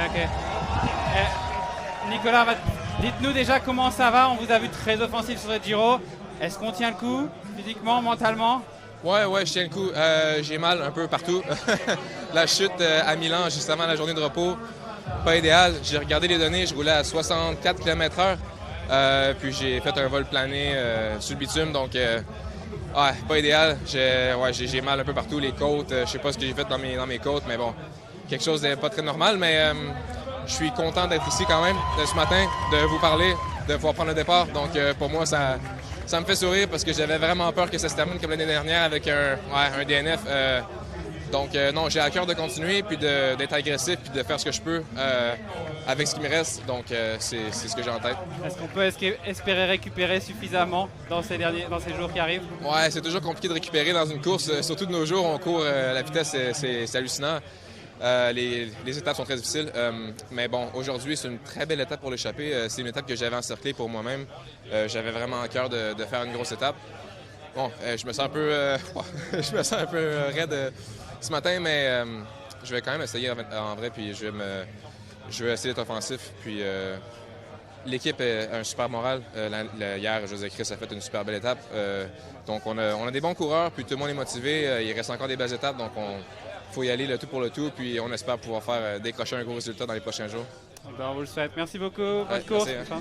ok. Nicolas, dites-nous déjà comment ça va. On vous a vu très offensif sur le Giro. Est-ce qu'on tient le coup, physiquement, mentalement? Ouais, je tiens le coup. J'ai mal un peu partout. La chute à Milan, juste avant la journée de repos, pas idéal. J'ai regardé les données, je roulais à 64 km/h. Puis j'ai fait un vol plané sur le bitume, donc pas idéal. J'ai mal un peu partout, les côtes. Je sais pas ce que j'ai fait dans mes côtes, mais bon, quelque chose de pas très normal. Mais je suis content d'être ici quand même ce matin, de vous parler, de pouvoir prendre le départ. Donc pour moi, ça me fait sourire parce que j'avais vraiment peur que ça se termine comme l'année dernière avec un DNF. Donc non, j'ai à cœur de continuer puis d'être agressif puis de faire ce que je peux avec ce qui me reste. Donc c'est ce que j'ai en tête. Est-ce qu'on peut espérer récupérer suffisamment dans ces jours qui arrivent? Ouais, c'est toujours compliqué de récupérer dans une course. Surtout de nos jours, on court, la vitesse, c'est hallucinant. Les étapes sont très difficiles. Mais bon, aujourd'hui, c'est une très belle étape pour l'échappée. C'est une étape que j'avais encerclée pour moi-même. J'avais vraiment à cœur de faire une grosse étape. Bon, je me sens un peu, je me sens un peu raide ce matin, mais je vais quand même essayer en vrai, puis je vais essayer d'être offensif. Puis l'équipe a un super moral. Hier, José Chris a fait une super belle étape. Donc on a des bons coureurs, puis tout le monde est motivé. Il reste encore des belles étapes, donc il faut y aller le tout pour le tout, puis on espère pouvoir décrocher un gros résultat dans les prochains jours. On vous le souhaite. Merci beaucoup. Bonne course. Merci.